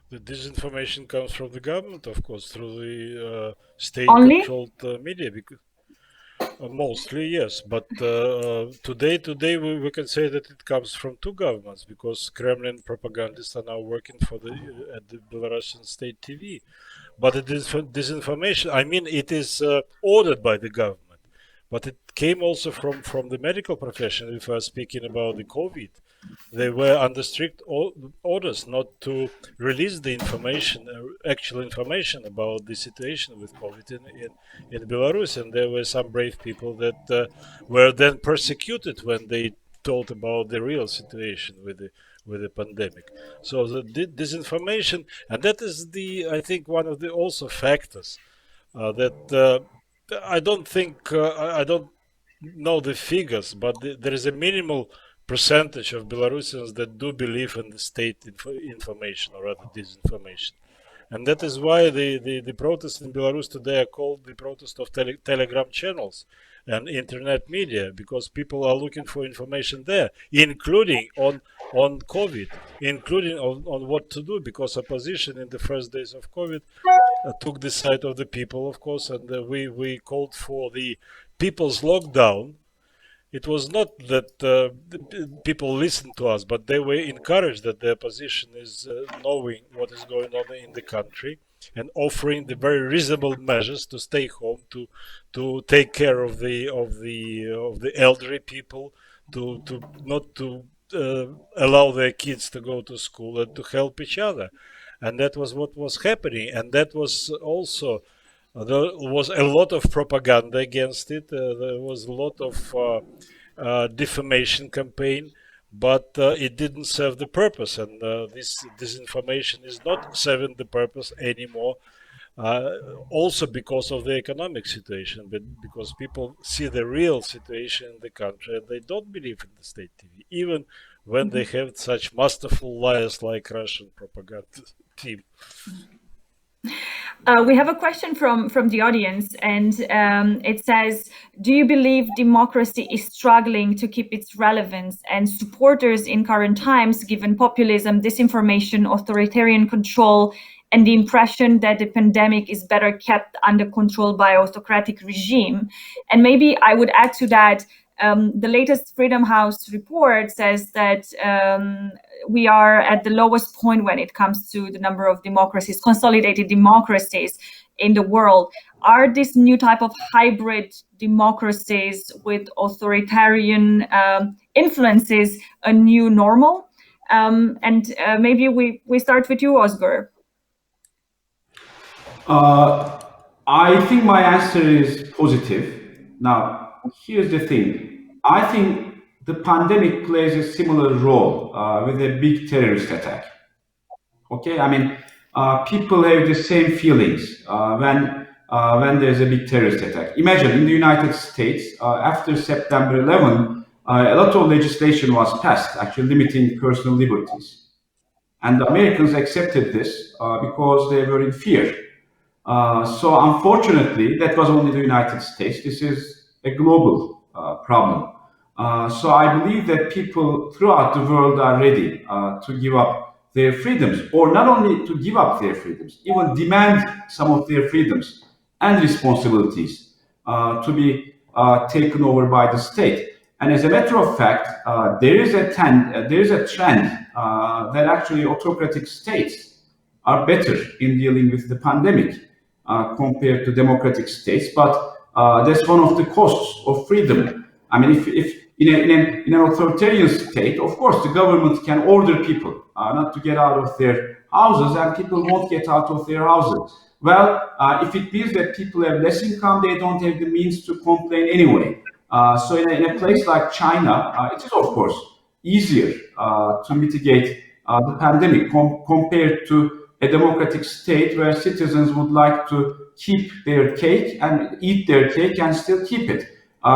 The disinformation comes from the government, of course, through the state-controlled media. Because, mostly, yes. But today we can say that it comes from two governments, because Kremlin propagandists are now working at the Belarusian state TV. But it is disinformation. I mean, it is ordered by the government, but it came also from the medical profession. If we're speaking about the COVID, they were under strict orders not to release the information, actual information about the situation with COVID in Belarus. And there were some brave people that were then persecuted when they told about the real situation with the pandemic. So the disinformation, and that is I think one of the also factors that I don't think I don't know the figures, but there is a minimal percentage of Belarusians that do believe in the state information, or rather disinformation. And that is why the protests in Belarus today are called the protest of telegram channels and internet media, because people are looking for information there, including on COVID, including on what to do, because opposition in the first days of COVID took the side of the people, of course, and we called for the people's lockdown. It was not that people listened to us, but they were encouraged that the opposition is knowing what is going on in the country, and offering the very reasonable measures to stay home, to take care of the elderly people, to not to allow their kids to go to school, and to help each other. And that was what was happening, and that was also there was a lot of propaganda against it. There was a lot of defamation campaign, but it didn't serve the purpose, and this disinformation is not serving the purpose anymore. Also because of the economic situation, but because people see the real situation in the country and they don't believe in the state TV, even when they have such masterful liars like Russian propaganda team. We have a question from the audience, and it says, do you believe democracy is struggling to keep its relevance and supporters in current times, given populism, disinformation, authoritarian control, and the impression that the pandemic is better kept under control by autocratic regime? And maybe I would add to that, the latest Freedom House report says that we are at the lowest point when it comes to the number of democracies, consolidated democracies in the world. Are this new type of hybrid democracies with authoritarian influences a new normal? And maybe we start with you, Ozgur. I think my answer is positive. Now, here's the thing. I think the pandemic plays a similar role with a big terrorist attack. Okay, I mean, people have the same feelings when there's a big terrorist attack. Imagine in the United States, after September 11, a lot of legislation was passed, actually limiting personal liberties. And the Americans accepted this because they were in fear. So unfortunately, that was only the United States. This is a global problem. So I believe that people throughout the world are ready to give up their freedoms, or not only to give up their freedoms, even demand some of their freedoms and responsibilities to be taken over by the state. And as a matter of fact, there is a trend that actually autocratic states are better in dealing with the pandemic compared to democratic states, but that's one of the costs of freedom. I mean, if in an authoritarian state, of course, the government can order people not to get out of their houses, and people won't get out of their houses. Well, if it means that people have less income, they don't have the means to complain anyway. So in a place like China, it is, of course, easier to mitigate the pandemic compared to a democratic state where citizens would like to keep their cake and eat their cake and still keep it,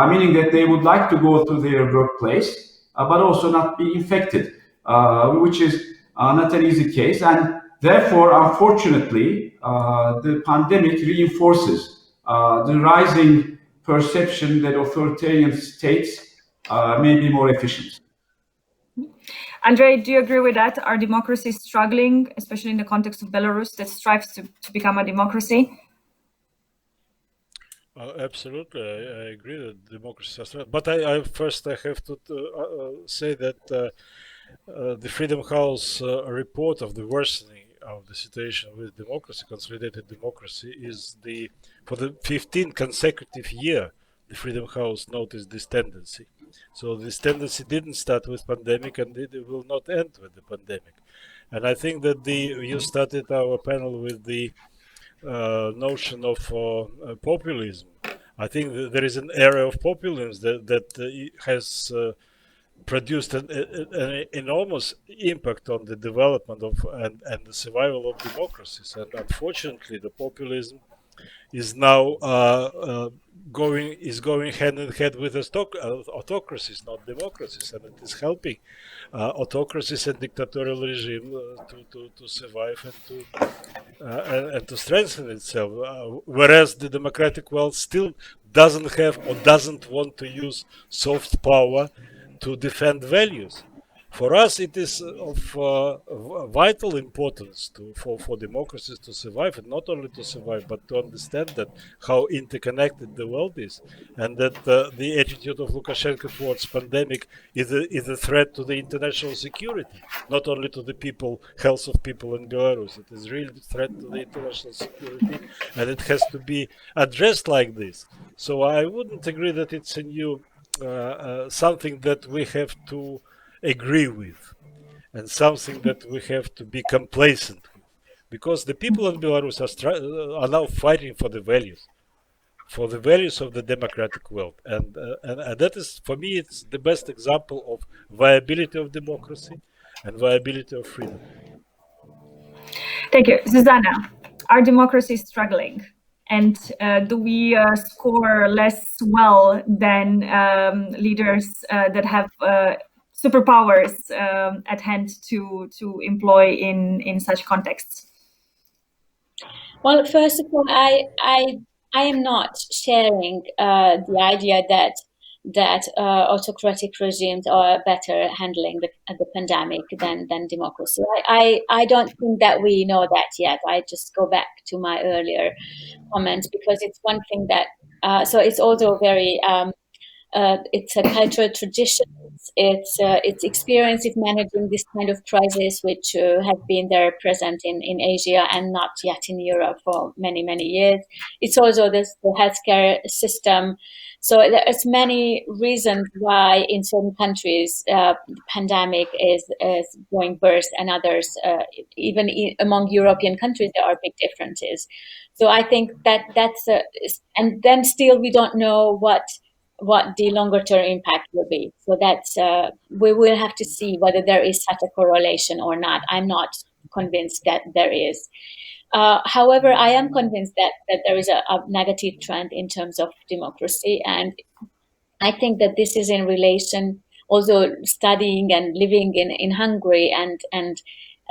meaning that they would like to go to their workplace, but also not be infected, which is not an easy case. And therefore, unfortunately, the pandemic reinforces the rising perception that authoritarian states may be more efficient. Andrei, do you agree with that? Are democracies struggling, especially in the context of Belarus that strives to become a democracy? Absolutely, I agree that democracies are struggling. But I first have to say that the Freedom House report of the worsening of the situation with democracy, consolidated democracy, is for the 15th consecutive year, the Freedom House noticed this tendency. So this tendency didn't start with pandemic, and it will not end with the pandemic. And I think that you started our panel with the notion of populism. I think that there is an area of populism that has produced an enormous impact on the development of and the survival of democracies. And unfortunately, the populism is now going hand in hand with autocracies, not democracies, and it is helping autocracies and dictatorial regime to survive and to strengthen itself. Whereas the democratic world still doesn't have or doesn't want to use soft power to defend values. For us, it is of vital importance for democracies to survive, and not only to survive, but to understand that how interconnected the world is, and that the attitude of Lukashenko towards pandemic is a threat to the international security, not only to the health of people in Belarus. It is really a threat to the international security, and it has to be addressed like this. So I wouldn't agree that it's a new something that we have to agree with, and something that we have to be complacent with, because the people in Belarus are now fighting for the values of the democratic world, and that is, for me, it's the best example of viability of democracy and viability of freedom. Thank you, Zsuzsanna. Are democracies struggling? And do we score less well than leaders that have superpowers at hand to employ in such contexts? Well, first of all, I am not sharing the idea that autocratic regimes are better handling the pandemic than democracy. I don't think that we know that yet. I just go back to my earlier comments, because it's one thing that so it's also very it's a cultural tradition. It's experience of managing this kind of crisis, which have been there present in Asia and not yet in Europe for many years. It's also the healthcare system. So there's many reasons why in certain countries the pandemic is going worse, and others, even among European countries, there are big differences. So I think that's and then still we don't know what the longer term impact will be. So that's we will have to see whether there is such a correlation or not. I'm not convinced that there is. However, I am convinced that there is a negative trend in terms of democracy, and I think that this is in relation, also studying and living in Hungary, and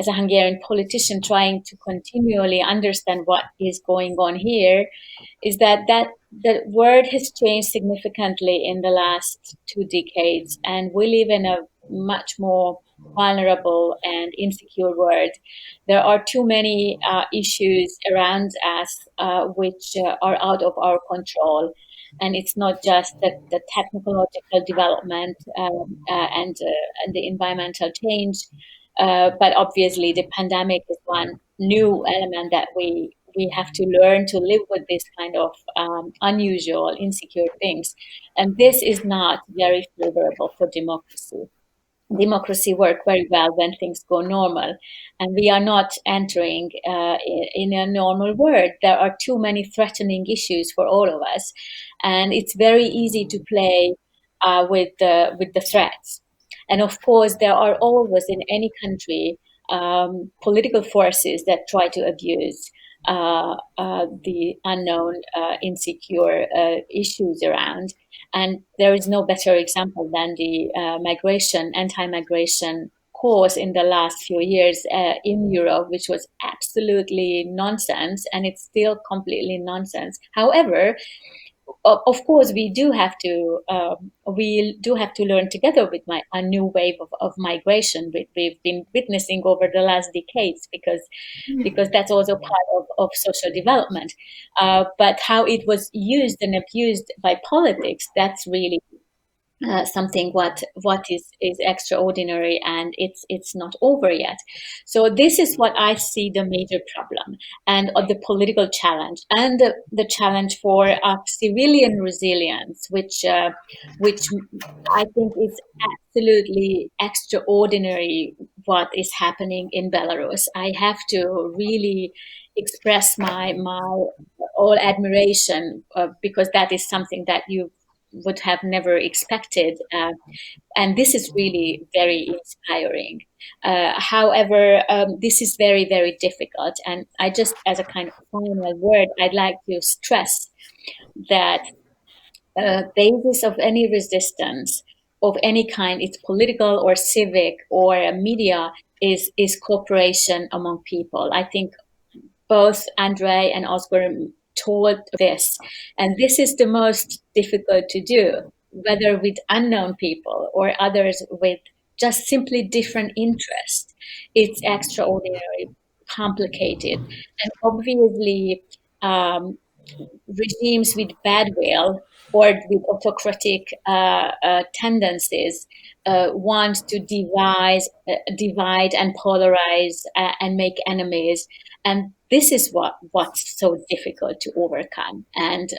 as a Hungarian politician trying to continually understand what is going on here, is that the world has changed significantly in the last 2 decades, and we live in a much more vulnerable and insecure world. There are too many issues around us which are out of our control. And it's not just the technological development and the environmental change, but obviously the pandemic is one new element that we have to learn to live with this kind of unusual, insecure things. And this is not very favorable for democracy. Democracy works very well when things go normal, and we are not entering in a normal world. There are too many threatening issues for all of us, and it's very easy to play with the threats. And of course, there are always in any country political forces that try to abuse the unknown, insecure issues around. And there is no better example than the anti-migration cause in the last few years in Europe, which was absolutely nonsense, and it's still completely nonsense. However, of course, we do have to learn together with a new wave of migration we've been witnessing over the last decades, because that's also part of social development. But how it was used and abused by politics, that's really something what is extraordinary, and it's not over yet. So this is what I see the major problem, and the political challenge, and the challenge for civilian resilience, which I think is absolutely extraordinary what is happening in Belarus. I have to really express my all admiration, because that is something that you would have never expected, and this is really very inspiring. However, this is very, very difficult, and I just, as a kind of final word, I'd like to stress that basis of any resistance of any kind, it's political or civic or media, is cooperation among people. I think both Andrei and Oscar told this, and this is the most difficult to do, whether with unknown people or others with just simply different interests, it's extraordinarily complicated. And obviously, regimes with bad will or with autocratic tendencies want to divide and polarize and make enemies. And this is what's so difficult to overcome. And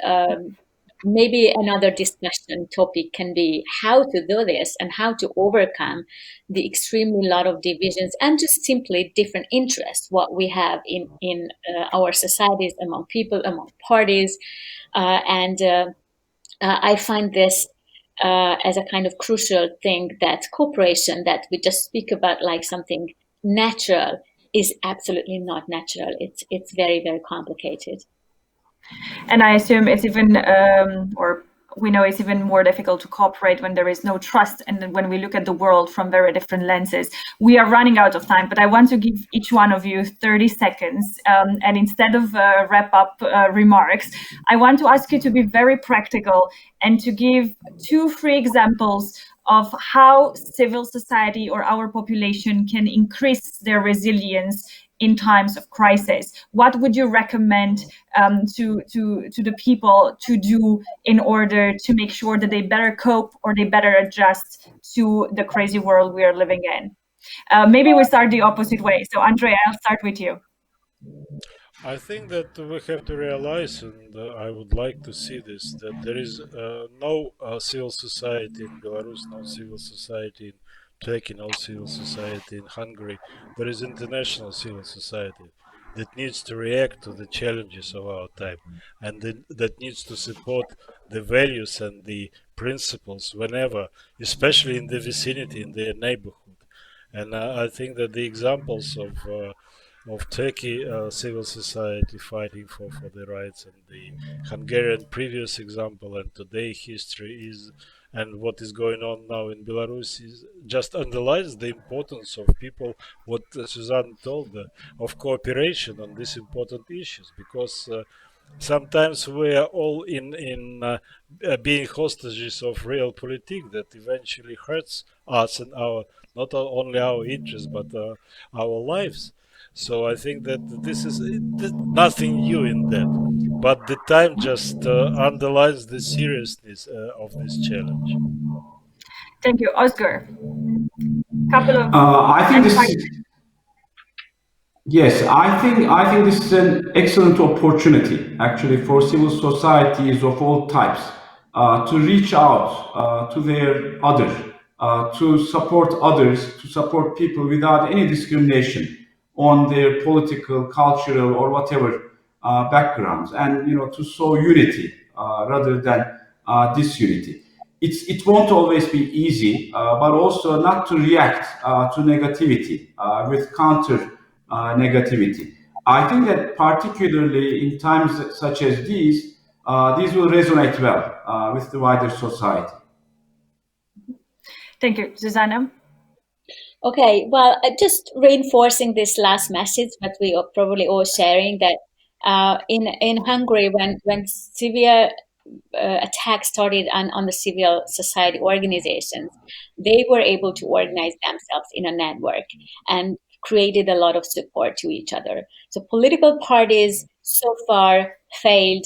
maybe another discussion topic can be how to do this and how to overcome the extremely lot of divisions and just simply different interests, what we have in our societies, among people, among parties. I find this as a kind of crucial thing, that cooperation that we just speak about like something natural is absolutely not natural. It's very, very complicated. And I assume it's even, or we know it's even more difficult to cooperate when there is no trust, and then when we look at the world from very different lenses. We are running out of time, but I want to give each one of you 30 seconds. And instead of wrap-up remarks, I want to ask you to be very practical and to give 2 free examples of how civil society or our population can increase their resilience in times of crisis. What would you recommend to the people to do in order to make sure that they better cope or they better adjust to the crazy world we are living in? Maybe we start the opposite way. So Andrei, I'll start with you. I think that we have to realize, and I would like to see this, that there is no civil society in Belarus, no civil society in Turkey, no civil society in Hungary. There is international civil society that needs to react to the challenges of our time, and that needs to support the values and the principles whenever, especially in the vicinity, in their neighborhood. And I think that the examples of Turkey civil society fighting for the rights, and the Hungarian previous example, and today history is, and what is going on now in Belarus is just underlines the importance of people, what Zsuzsanna told, of cooperation on these important issues, because sometimes we are all in being hostages of realpolitik that eventually hurts us and our, not only our interests, but our lives. So I think that this is nothing new in that, but the time just underlines the seriousness of this challenge. Thank you, Oscar. Couple of I think this is, yes, I think this is an excellent opportunity actually for civil societies of all types to reach out to their others, to support others, to support people without any discrimination on their political, cultural, or whatever backgrounds, and to sow unity rather than disunity. It won't always be easy, but also not to react to negativity with counter negativity. I think that particularly in times such as these will resonate well with the wider society. Thank you, Zsuzsanna. Okay, well, just reinforcing this last message that we are probably all sharing, that in Hungary, when severe attacks started on the civil society organizations, they were able to organize themselves in a network and created a lot of support to each other. So political parties so far failed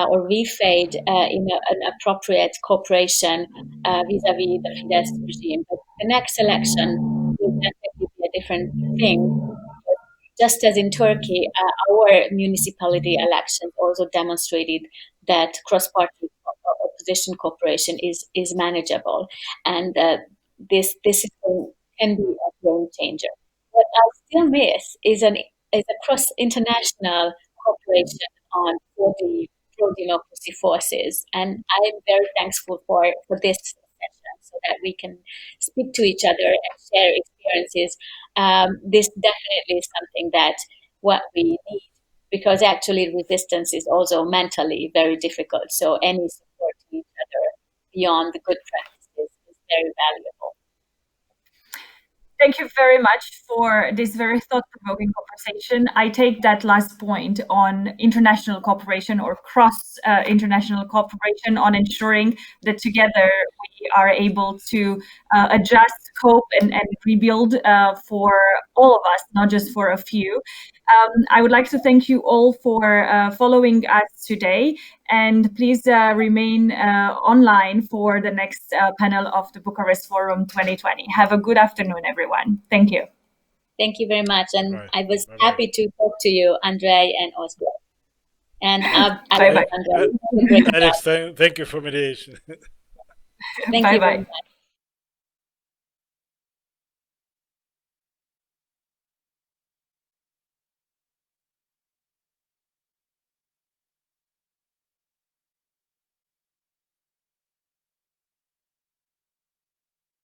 or we failed in an appropriate cooperation vis-a-vis the Fidesz regime. But the next election will definitely be a different thing. Just as in Turkey, our municipality elections also demonstrated that cross-party opposition cooperation is manageable, and can be a game changer. What I still miss is a cross-international cooperation for the pro-democracy forces, and I'm very thankful for this session, so that we can speak to each other and share experiences. This definitely is something that what we need, because actually resistance is also mentally very difficult. So any support to each other beyond the good practices is very valuable. Thank you very much for this very thought-provoking conversation. I take that last point on international cooperation or cross-international cooperation on ensuring that together we are able to adjust, cope, and rebuild for all of us, not just for a few. I would like to thank you all for following us today, and please remain online for the next panel of the Bucharest Forum 2020. Have a good afternoon, everyone. Thank you. Thank you very much. And Right. I was Bye-bye. happy to talk to you, Andrei and Oscar. And Bye-bye. Andrei, Alex, thank you for mediation. thank you very Bye-bye. much.